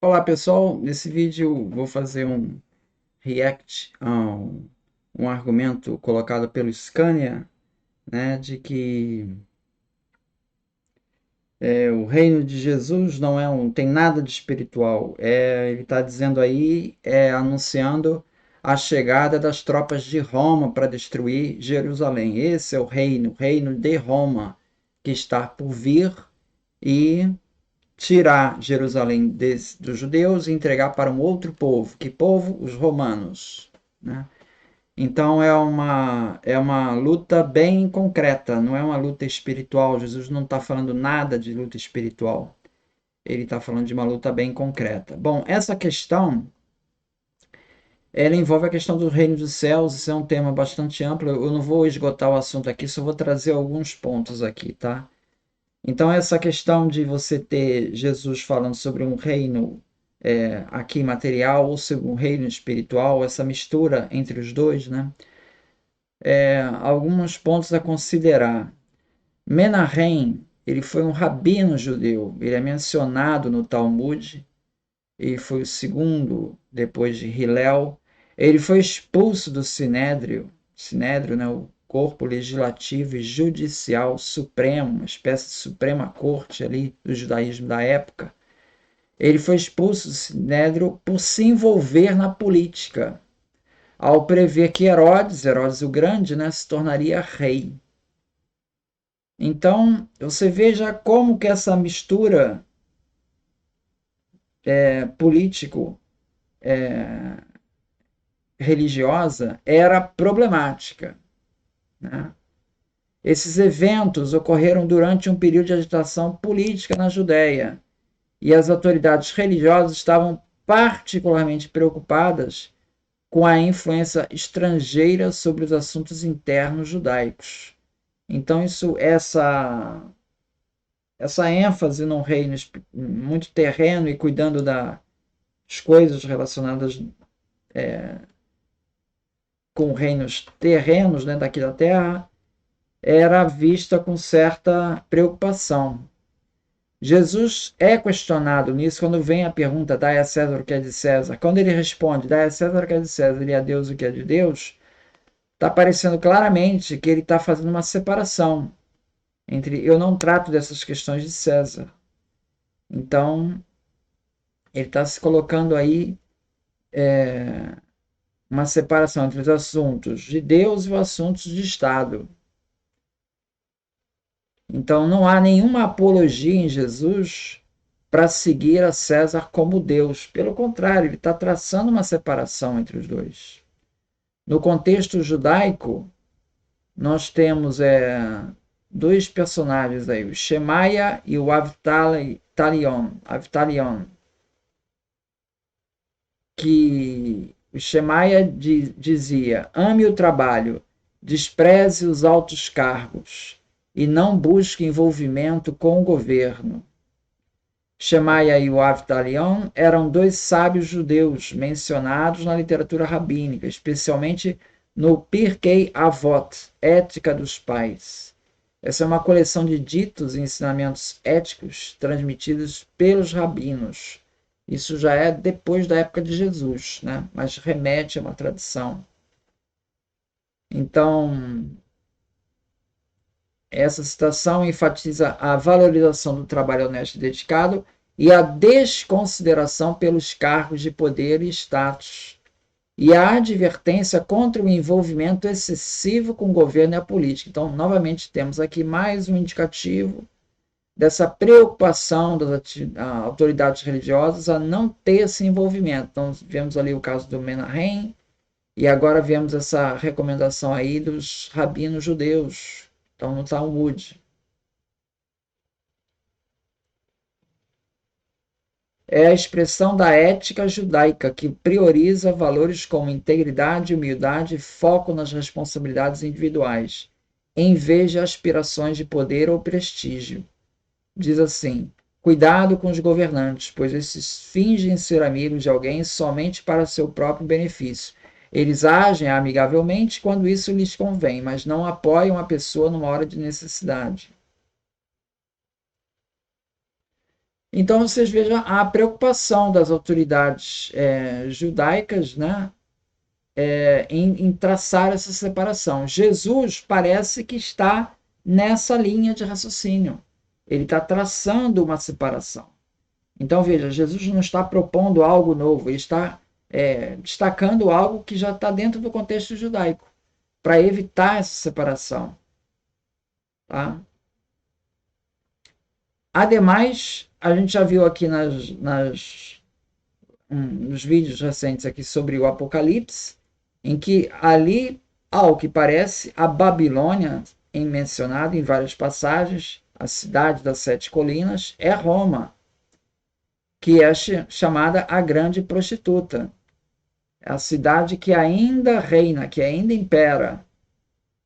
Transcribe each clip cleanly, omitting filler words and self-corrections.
Olá pessoal, nesse vídeo vou fazer um react a um argumento colocado pelo Scania, né, de que o reino de Jesus não tem nada de espiritual. Ele está dizendo aí, anunciando a chegada das tropas de Roma para destruir Jerusalém. Esse é o reino de Roma, que está por vir e tirar Jerusalém dos judeus e entregar para um outro povo. Que povo? Os romanos. Né? Então é uma luta bem concreta, não é uma luta espiritual. Jesus não está falando nada de luta espiritual. Ele está falando de uma luta bem concreta. Bom, essa questão ela envolve a questão do reino dos céus. Isso é um tema bastante amplo. Eu não vou esgotar o assunto aqui, só vou trazer alguns pontos aqui, tá? Então, essa questão de você ter Jesus falando sobre um reino aqui material ou sobre um reino espiritual, essa mistura entre os dois, né? Alguns pontos a considerar. Menahem, ele foi um rabino judeu, ele é mencionado no Talmud, ele foi o segundo depois de Hillel. Ele foi expulso do Sinédrio, né, o corpo legislativo e judicial supremo, uma espécie de suprema corte ali do judaísmo da época. Ele foi expulso do Sinédrio por se envolver na política, ao prever que Herodes o Grande, né, se tornaria rei. Então, você veja como que essa mistura político religiosa era problemática. Né? Esses eventos ocorreram durante um período de agitação política na Judéia, e as autoridades religiosas estavam particularmente preocupadas com a influência estrangeira sobre os assuntos internos judaicos. Então, essa ênfase num reino muito terreno e cuidando das coisas relacionadas com reinos terrenos, né, daqui da terra, era vista com certa preocupação. Jesus é questionado nisso quando vem a pergunta: dai a César o que é de César. Quando ele responde: dai a César o que é de César e a Deus o que é de Deus, está parecendo claramente que ele está fazendo uma separação entre eu não trato dessas questões de César. Então, ele está se colocando aí uma separação entre os assuntos de Deus e os assuntos de Estado. Então, não há nenhuma apologia em Jesus para seguir a César como Deus. Pelo contrário, ele está traçando uma separação entre os dois. No contexto judaico, nós temos dois personagens aí, o Shemaia e o Avtalion, que o Shemaia dizia: ame o trabalho, despreze os altos cargos e não busque envolvimento com o governo. Shemaia e o Avtalion eram dois sábios judeus mencionados na literatura rabínica, especialmente no Pirkei Avot, Ética dos Pais. Essa é uma coleção de ditos e ensinamentos éticos transmitidos pelos rabinos. Isso já é depois da época de Jesus, né? Mas remete a uma tradição. Então, essa citação enfatiza a valorização do trabalho honesto e dedicado e a desconsideração pelos cargos de poder e status, e a advertência contra o envolvimento excessivo com o governo e a política. Então, novamente, temos aqui mais um indicativo dessa preocupação das autoridades religiosas a não ter esse envolvimento. Então, vemos ali o caso do Menahem, e agora vemos essa recomendação aí dos rabinos judeus, então no Talmud. É a expressão da ética judaica que prioriza valores como integridade, humildade e foco nas responsabilidades individuais, em vez de aspirações de poder ou prestígio. Diz assim: cuidado com os governantes, pois esses fingem ser amigos de alguém somente para seu próprio benefício. Eles agem amigavelmente quando isso lhes convém, mas não apoiam a pessoa numa hora de necessidade. Então vocês vejam a preocupação das autoridades judaicas, né, em traçar essa separação. Jesus parece que está nessa linha de raciocínio. Ele está traçando uma separação. Então veja, Jesus não está propondo algo novo, ele está destacando algo que já está dentro do contexto judaico, para evitar essa separação. Tá? Ademais, a gente já viu aqui nos vídeos recentes aqui sobre o Apocalipse, em que ali, ao que parece, a Babilônia, mencionada em várias passagens, a cidade das sete colinas, é Roma, que é chamada a grande prostituta. É a cidade que ainda reina, que ainda impera.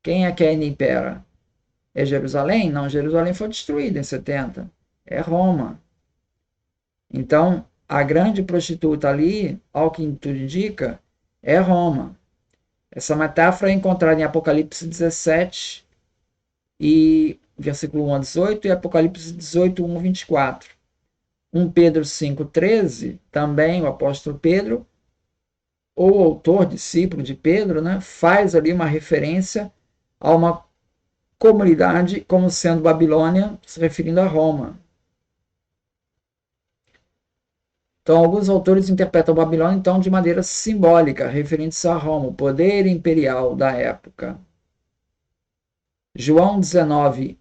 Quem é que ainda impera? É Jerusalém? Não, Jerusalém foi destruída em 70. É Roma. Então, a grande prostituta ali, ao que tudo indica, é Roma. Essa metáfora é encontrada em Apocalipse 17, e versículo 1 a 18, e Apocalipse 18, 1 a 24. 1 Pedro 5,13, também o apóstolo Pedro, ou autor, discípulo de Pedro, né, faz ali uma referência a uma comunidade como sendo Babilônia, se referindo a Roma. Então, alguns autores interpretam Babilônia então de maneira simbólica, referindo-se a Roma, o poder imperial da época. João 19,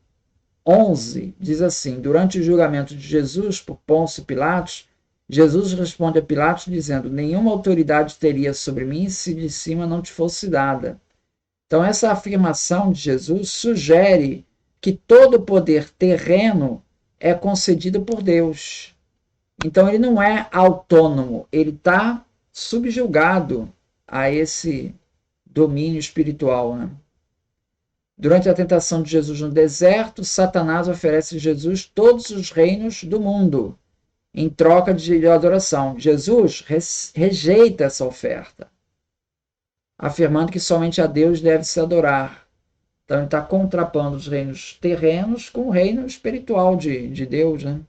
11 diz assim: durante o julgamento de Jesus por Pôncio Pilatos, Jesus responde a Pilatos dizendo: nenhuma autoridade teria sobre mim se de cima não te fosse dada. Então, essa afirmação de Jesus sugere que todo poder terreno é concedido por Deus. Então, ele não é autônomo, ele está subjugado a esse domínio espiritual. Né? Durante a tentação de Jesus no deserto, Satanás oferece a Jesus todos os reinos do mundo em troca de adoração. Jesus rejeita essa oferta, afirmando que somente a Deus deve se adorar. Então ele está contrapondo os reinos terrenos com o reino espiritual de Deus. Né?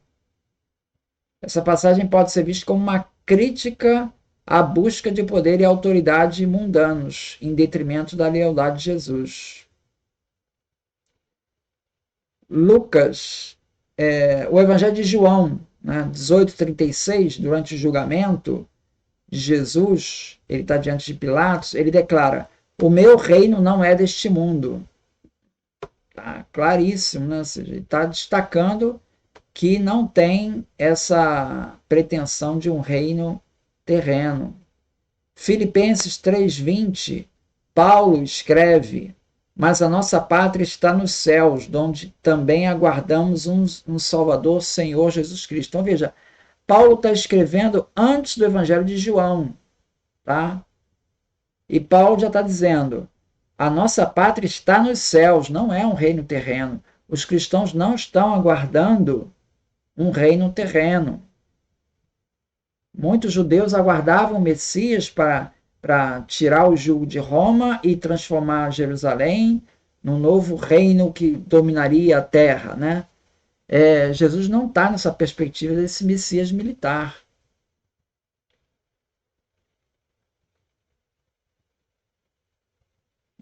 Essa passagem pode ser vista como uma crítica à busca de poder e autoridade mundanos, em detrimento da lealdade de Jesus. Lucas, o Evangelho de João, né, 18:36, durante o julgamento de Jesus, ele está diante de Pilatos, ele declara: o meu reino não é deste mundo. Tá claríssimo, né? Ou seja, ele está destacando que não tem essa pretensão de um reino terreno. Filipenses 3:20, Paulo escreve: mas a nossa pátria está nos céus, onde também aguardamos um Salvador, Senhor Jesus Cristo. Então veja, Paulo está escrevendo antes do Evangelho de João, tá? E Paulo já está dizendo: a nossa pátria está nos céus, não é um reino terreno. Os cristãos não estão aguardando um reino terreno. Muitos judeus aguardavam o Messias para tirar o jugo de Roma e transformar Jerusalém num novo reino que dominaria a terra. Né? Jesus não está nessa perspectiva desse Messias militar.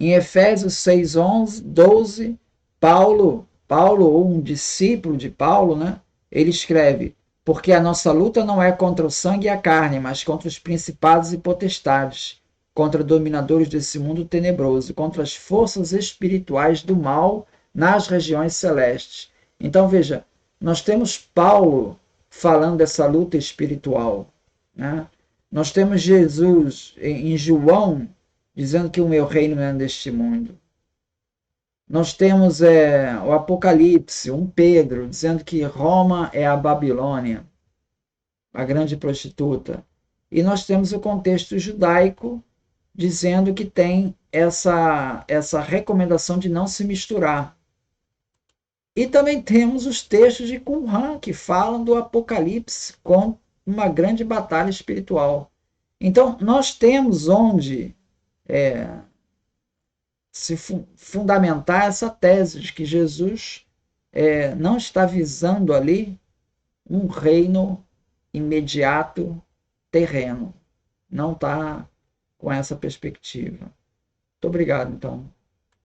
Em Efésios 6, 11, 12, Paulo, ou um discípulo de Paulo, né, ele escreve: porque a nossa luta não é contra o sangue e a carne, mas contra os principados e potestades, contra dominadores desse mundo tenebroso, contra as forças espirituais do mal nas regiões celestes. Então, veja, nós temos Paulo falando dessa luta espiritual. Né? Nós temos Jesus em João dizendo que o meu reino não é deste mundo. Nós temos o Apocalipse, Pedro, dizendo que Roma é a Babilônia, a grande prostituta. E nós temos o contexto judaico dizendo que tem essa recomendação de não se misturar. E também temos os textos de Qumran, que falam do Apocalipse com uma grande batalha espiritual. Então, nós temos onde se fundamentar essa tese de que Jesus não está visando ali um reino imediato terreno. Não está com essa perspectiva. Muito obrigado, então.